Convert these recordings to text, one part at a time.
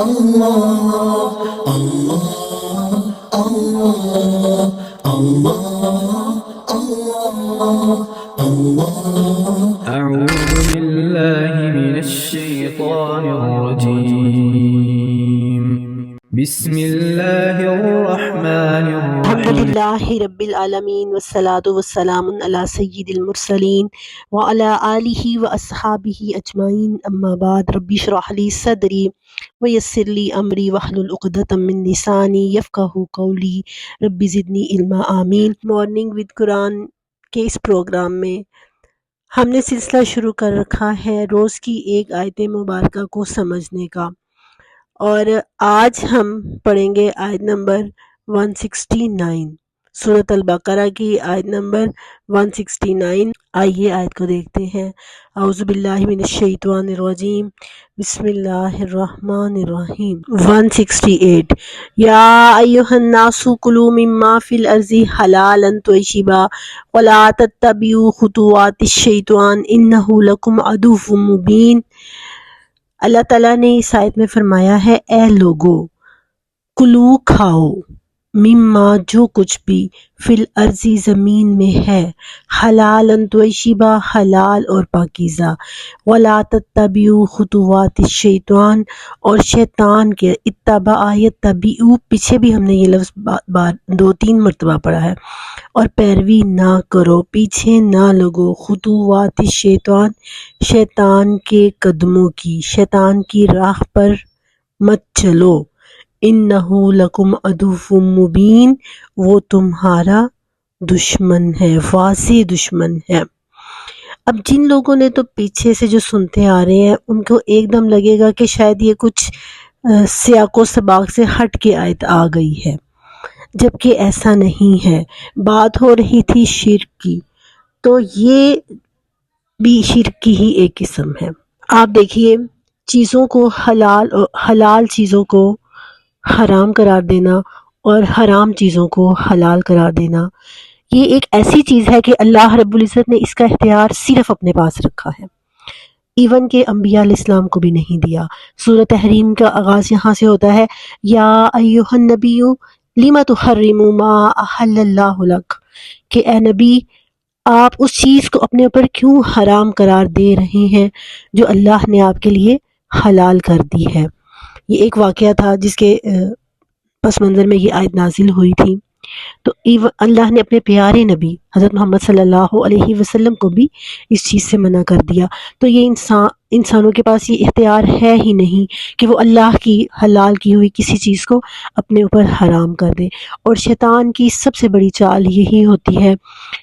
اللہ اللہ اللہ اللہ اللہ أعوذ بالله من الشيطان الرجيم بسم الله الرحمن الحمد الرحيم للہ رب العالمین والصلاة والسلام علی سید المرسلین وعلی آلہ واصحابہ اجمعین، اما بعد، رب اشرح لی صدری ویسر لی امری واحلل عقدۃ من لسانی یفقہوا قولی، رب زدنی علما، آمین۔ مارننگ ود قرآن کے اس پروگرام میں ہم نے سلسلہ شروع کر رکھا ہے روز کی ایک آیت مبارکہ کو سمجھنے کا، اور آج ہم پڑھیں گے آیت نمبر 169، سورۃ البقرہ کی آیت نمبر 169۔ آئیے آیت کو دیکھتے ہیں۔ اعوذ باللہ من الشیطان الرجیم، بسم اللہ الرحمن الرحیم۔ 168، یا ایھا الناس کلوا مما فی الارض حلالا طیبا ولا تتبعوا خطوات الشیطان انہ لکم عدو مبین۔ اللہ تعالیٰ نے اس آیت میں فرمایا ہے، اے لوگو، کلو کھاؤ، مما جو کچھ بھی فی الارض زمین میں ہے، حلالا طیبا حلال اور پاکیزہ، ولا تتبعوا خطوات الشیطان اور شیطان کے اتباع یتبعوا، پیچھے بھی ہم نے یہ لفظ بار 2-3 مرتبہ پڑھا ہے، اور پیروی نہ کرو، پیچھے نہ لگو، خطوات الشیطان شیطان کے قدموں کی، شیطان کی راہ پر مت چلو، انہ لکم عدو مبین، وہ تمہارا دشمن ہے، واضح دشمن ہے۔ اب جن لوگوں نے تو پیچھے سے جو سنتے آ رہے ہیں ان کو ایک دم لگے گا کہ شاید یہ کچھ سیاق و سباق سے ہٹ کے آیت آ گئی ہے، جبکہ ایسا نہیں ہے۔ بات ہو رہی تھی شرک کی، تو یہ بھی شرک کی ہی ایک قسم ہے۔ آپ دیکھیے، چیزوں کو حلال چیزوں کو حرام قرار دینا اور حرام چیزوں کو حلال قرار دینا، یہ ایک ایسی چیز ہے کہ اللہ رب العزت نے اس کا اختیار صرف اپنے پاس رکھا ہے، ایون کہ انبیاء علیہ السلام کو بھی نہیں دیا۔ سورہ تحریم کا آغاز یہاں سے ہوتا ہے، یا ایھا النبی لم تحرم ما احل اللہ لک، کہ اے نبی آپ اس چیز کو اپنے اوپر کیوں حرام قرار دے رہے ہیں جو اللہ نے آپ کے لیے حلال کر دی ہے۔ یہ ایک واقعہ تھا جس کے پس منظر میں یہ آیت نازل ہوئی تھی۔ تو اللہ نے اپنے پیارے نبی حضرت محمد صلی اللہ علیہ وسلم کو بھی اس چیز سے منع کر دیا۔ تو یہ انسانوں کے پاس یہ اختیار ہے ہی نہیں کہ وہ اللہ کی حلال کی ہوئی کسی چیز کو اپنے اوپر حرام کر دے، اور شیطان کی سب سے بڑی چال یہی ہوتی ہے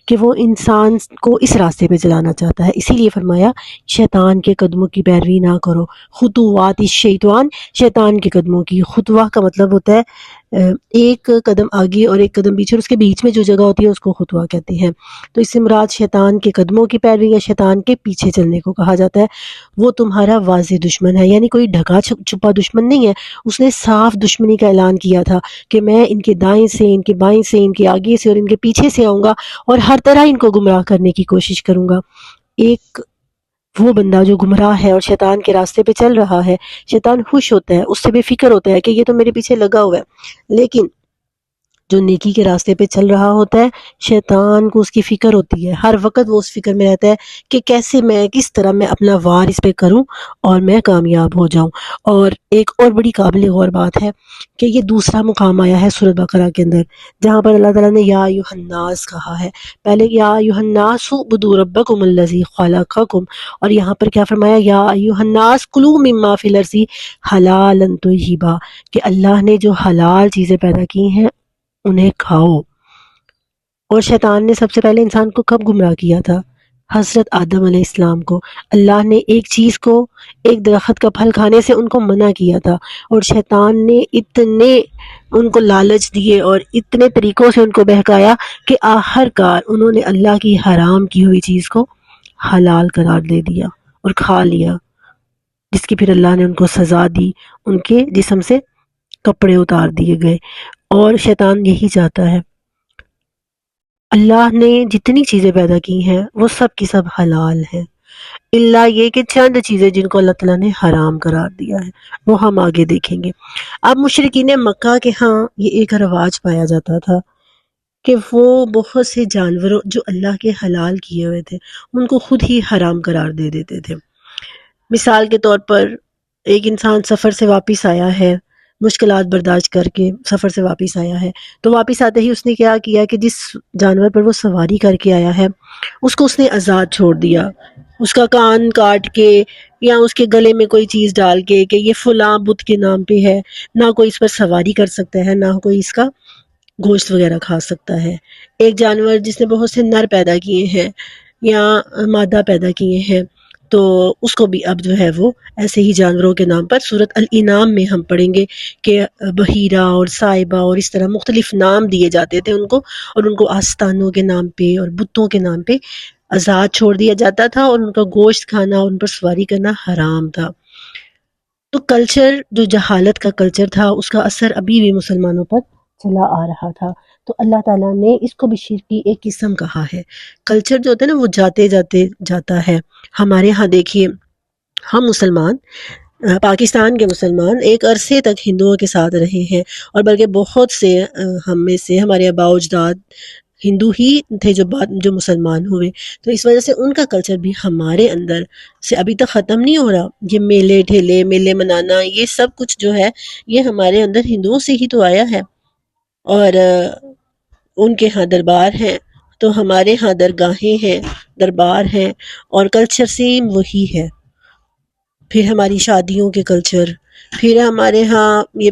کہ وہ انسان کو اس راستے پہ چلانا چاہتا ہے۔ اسی لیے فرمایا شیطان کے قدموں کی پیروی نہ کرو، خطوات الشیطان، شیطان کے قدموں کی۔ خطوہ کا مطلب ہوتا ہے ایک قدم آگے اور ایک قدم پیچھے، اور اس کے بیچ میں جو جگہ ہوتی ہے اس کو خطوہ کہتے ہیں۔ تو اس سے مراد شیطان کے قدموں کی پیروی یا شیطان کے پیچھے چلنے کو کہا جاتا ہے۔ وہ تمہارا واضح دشمن ہے، یعنی کوئی ڈھکا چھپا دشمن نہیں ہے، اس نے صاف دشمنی کا اعلان کیا تھا کہ میں ان کے دائیں سے، ان کے بائیں سے، ان کے آگے سے اور ان کے پیچھے سے آؤں گا اور ہر طرح ان کو گمراہ کرنے کی کوشش کروں گا۔ ایک وہ بندہ جو گمراہ ہے اور شیطان کے راستے پہ چل رہا ہے، شیطان خوش ہوتا ہے، اس سے بے فکر ہوتا ہے کہ یہ تو میرے پیچھے لگا ہوا ہے، لیکن جو نیکی کے راستے پہ چل رہا ہوتا ہے، شیطان کو اس کی فکر ہوتی ہے، ہر وقت وہ اس فکر میں رہتا ہے کہ کیسے میں، کس طرح میں اپنا وار اس پہ کروں اور میں کامیاب ہو جاؤں۔ اور ایک اور بڑی قابل غور بات ہے کہ یہ دوسرا مقام آیا ہے سورۃ بقرہ کے اندر، جہاں پر اللہ تعالیٰ نے یا ایھا الناس کہا ہے۔ پہلے یا ایھا الناس اعبدوا ربکم الذی خلقکم، اور یہاں پر کیا فرمایا، یا ایھا الناس کلوا مما فی الارض حلالا طیبا، کہ اللہ نے جو حلال چیزیں پیدا کی ہیں انہیں کھاؤ۔ اور شیطان نے سب سے پہلے انسان کو کب گمراہ کیا تھا؟ حضرت آدم علیہ السلام کو۔ اللہ نے ایک چیز کو، ایک درخت کا پھل کھانے سے ان کو منع کیا تھا، اور شیطان نے اتنے ان کو لالچ دیے اور اتنے طریقوں سے ان کو بہکایا کہ آخر کار انہوں نے اللہ کی حرام کی ہوئی چیز کو حلال قرار دے دیا اور کھا لیا، جس کی پھر اللہ نے ان کو سزا دی، ان کے جسم سے کپڑے اتار دیے گئے۔ اور شیطان یہی چاہتا ہے۔ اللہ نے جتنی چیزیں پیدا کی ہیں وہ سب کی سب حلال ہیں، اللہ یہ کہ چند چیزیں جن کو اللہ تعالیٰ نے حرام قرار دیا ہے وہ ہم آگے دیکھیں گے۔ اب مشرکین مکہ کے ہاں یہ ایک رواج پایا جاتا تھا کہ وہ بہت سے جانوروں جو اللہ کے حلال کیے ہوئے تھے ان کو خود ہی حرام قرار دے دیتے تھے۔ مثال کے طور پر ایک انسان سفر سے واپس آیا ہے، مشکلات برداشت کر کے سفر سے واپس آیا ہے، تو واپس آتے ہی اس نے کیا کیا کہ جس جانور پر وہ سواری کر کے آیا ہے اس کو اس نے آزاد چھوڑ دیا، اس کا کان کاٹ کے یا اس کے گلے میں کوئی چیز ڈال کے کہ یہ فلاں بت کے نام پہ ہے، نہ کوئی اس پر سواری کر سکتا ہے، نہ کوئی اس کا گوشت وغیرہ کھا سکتا ہے۔ ایک جانور جس نے بہت سے نر پیدا کیے ہیں یا مادہ پیدا کیے ہیں تو اس کو بھی اب جو ہے وہ ایسے ہی جانوروں کے نام پر سورۃ الانعام میں ہم پڑھیں گے کہ بحیرہ اور صائبہ اور اس طرح مختلف نام دیے جاتے تھے ان کو، اور ان کو آستانوں کے نام پہ اور بتوں کے نام پہ آزاد چھوڑ دیا جاتا تھا اور ان کا گوشت کھانا اور ان پر سواری کرنا حرام تھا۔ تو کلچر جو جہالت کا کلچر تھا اس کا اثر ابھی بھی مسلمانوں پر چلا آ رہا تھا، تو اللہ تعالیٰ نے اس کو بھی شرک کی ایک قسم کہا ہے۔ کلچر جو ہوتا ہے نا وہ جاتے جاتے جاتا ہے۔ ہمارے ہاں دیکھیے ہم مسلمان پاکستان کے مسلمان ایک عرصے تک ہندوؤں کے ساتھ رہے ہیں، اور بلکہ بہت سے ہم میں سے ہمارے آباء و اجداد ہندو ہی تھے جو مسلمان ہوئے، تو اس وجہ سے ان کا کلچر بھی ہمارے اندر سے ابھی تک ختم نہیں ہو رہا۔ یہ میلے ٹھیلے میلے منانا یہ سب کچھ جو ہے یہ ہمارے اندر ہندوؤں سے ہی تو آیا ہے، اور ان کے ہاں دربار ہیں تو ہمارے ہاں درگاہیں ہیں، دربار ہیں، اور کلچر سیم وہی ہے۔ پھر ہماری شادیوں کے کلچر، پھر ہمارے ہاں یہ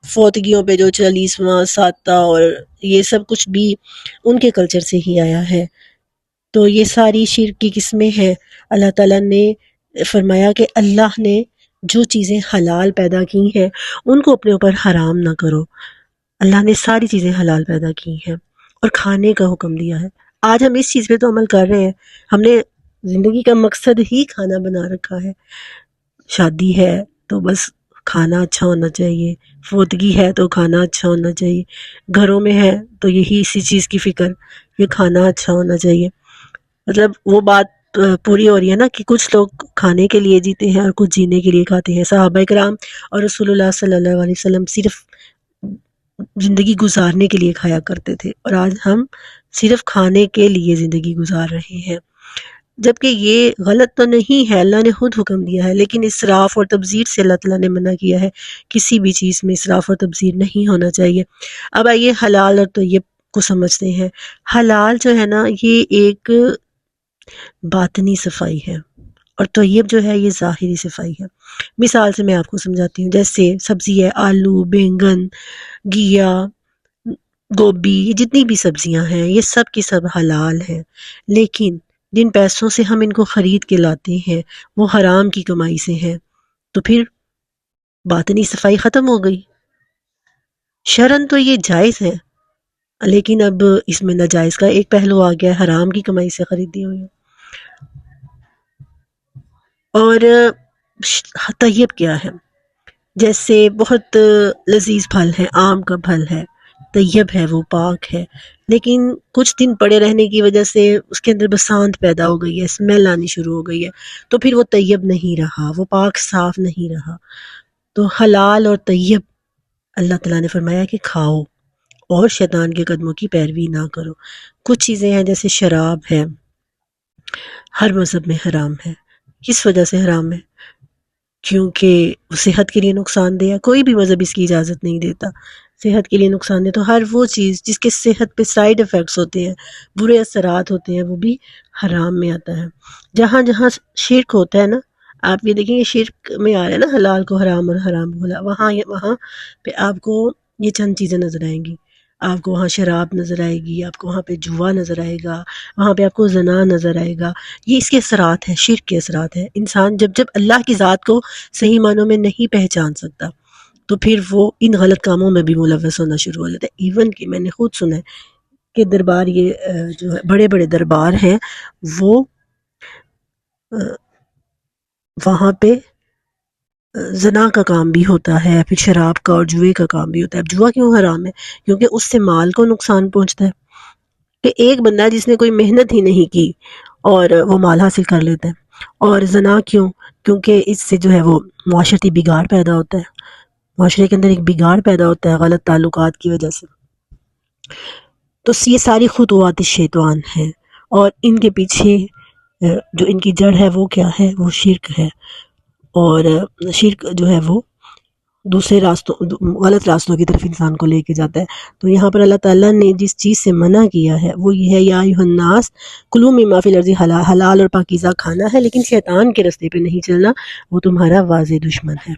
فوتگیوں پہ جو چالیسواں ساتہ اور یہ سب کچھ بھی ان کے کلچر سے ہی آیا ہے۔ تو یہ ساری شرک کی قسمیں ہیں۔ اللہ تعالیٰ نے فرمایا کہ اللہ نے جو چیزیں حلال پیدا کی ہیں ان کو اپنے اوپر حرام نہ کرو۔ اللہ نے ساری چیزیں حلال پیدا کی ہیں اور کھانے کا حکم دیا ہے۔ آج ہم اس چیز پہ تو عمل کر رہے ہیں، ہم نے زندگی کا مقصد ہی کھانا بنا رکھا ہے۔ شادی ہے تو بس کھانا اچھا ہونا چاہیے، فوتگی ہے تو کھانا اچھا ہونا چاہیے، گھروں میں ہے تو یہی اسی چیز کی فکر، یہ کھانا اچھا ہونا چاہیے۔ مطلب وہ بات پوری ہو رہی ہے نا کہ کچھ لوگ کھانے کے لیے جیتے ہیں اور کچھ جینے کے لیے کھاتے ہیں۔ صحابہ کرام اور رسول اللہ صلی اللہ علیہ وسلم صرف زندگی گزارنے کے لیے کھایا کرتے تھے، اور آج ہم صرف کھانے کے لیے زندگی گزار رہے ہیں، جبکہ یہ غلط تو نہیں ہے، اللہ نے خود حکم دیا ہے، لیکن اسراف اور تبذیر سے اللہ تعالیٰ نے منع کیا ہے۔ کسی بھی چیز میں اسراف اور تبذیر نہیں ہونا چاہیے۔ اب آئیے حلال اور طیب کو سمجھتے ہیں۔ حلال جو ہے نا یہ ایک باطنی صفائی ہے، اور طیب جو ہے یہ ظاہری صفائی ہے۔ مثال سے میں آپ کو سمجھاتی ہوں، جیسے سبزی ہے آلو، بینگن، گھیا، گوبھی، یہ جتنی بھی سبزیاں ہیں یہ سب کی سب حلال ہیں، لیکن جن پیسوں سے ہم ان کو خرید کے لاتے ہیں وہ حرام کی کمائی سے ہیں، تو پھر باطنی صفائی ختم ہو گئی۔ شرعاً تو یہ جائز ہے، لیکن اب اس میں ناجائز کا ایک پہلو آ گیا ہے، حرام کی کمائی سے خریدی ہوئی ہے۔ اور طیب کیا ہے؟ جیسے بہت لذیذ پھل ہے، آم کا پھل ہے، طیب ہے، وہ پاک ہے، لیکن کچھ دن پڑے رہنے کی وجہ سے اس کے اندر بسانت پیدا ہو گئی ہے، اسمیل آنی شروع ہو گئی ہے، تو پھر وہ طیب نہیں رہا، وہ پاک صاف نہیں رہا۔ تو حلال اور طیب اللہ تعالیٰ نے فرمایا کہ کھاؤ اور شیطان کے قدموں کی پیروی نہ کرو۔ کچھ چیزیں ہیں جیسے شراب ہے، ہر مذہب میں حرام ہے۔ کس وجہ سے حرام ہے؟ کیونکہ وہ صحت کے لیے نقصان دہ ہے، کوئی بھی مذہب اس کی اجازت نہیں دیتا صحت کے لیے نقصان دہ، تو ہر وہ چیز جس کے صحت پہ سائیڈ ایفیکٹس ہوتے ہیں، برے اثرات ہوتے ہیں، وہ بھی حرام میں آتا ہے۔ جہاں جہاں شرک ہوتا ہے نا، آپ یہ دیکھیں گے شرک میں آ رہا ہے نا حلال کو حرام اور حرام کو حلال، وہاں پہ آپ کو یہ چند چیزیں نظر آئیں گی، آپ کو وہاں شراب نظر آئے گی، آپ کو وہاں پہ جوا نظر آئے گا، وہاں پہ آپ کو زنا نظر آئے گا۔ یہ اس کے اثرات ہیں، شرک کے اثرات ہیں۔ انسان جب اللہ کی ذات کو صحیح معنوں میں نہیں پہچان سکتا تو پھر وہ ان غلط کاموں میں بھی ملوث ہونا شروع ہو جاتا ہے۔ ایون کہ میں نے خود سنا ہے کہ دربار یہ جو ہے بڑے بڑے دربار ہیں وہ وہاں پہ زنا کا کام بھی ہوتا ہے، پھر شراب کا اور جوئے کا کام بھی ہوتا ہے۔ اب جوا کیوں حرام ہے؟ کیونکہ اس سے مال کو نقصان پہنچتا ہے، کہ ایک بندہ جس نے کوئی محنت ہی نہیں کی اور وہ مال حاصل کر لیتا ہے۔ اور زنا کیوں؟ کیونکہ اس سے جو ہے وہ معاشرتی بگاڑ پیدا ہوتا ہے، معاشرے کے اندر ایک بگاڑ پیدا ہوتا ہے غلط تعلقات کی وجہ سے۔ تو یہ ساری خطوات شیطان ہیں، اور ان کے پیچھے جو ان کی جڑ ہے وہ کیا ہے؟ وہ شرک ہے، اور شرک جو ہے وہ دوسرے راستوں غلط راستوں کی طرف انسان کو لے کے جاتا ہے۔ تو یہاں پر اللہ تعالیٰ نے جس چیز سے منع کیا ہے وہ یہ ہے یا ایھا الناس کلوا مما فی الارض حلال اور پاکیزہ کھانا ہے، لیکن شیطان کے رستے پہ نہیں چلنا، وہ تمہارا واضح دشمن ہے۔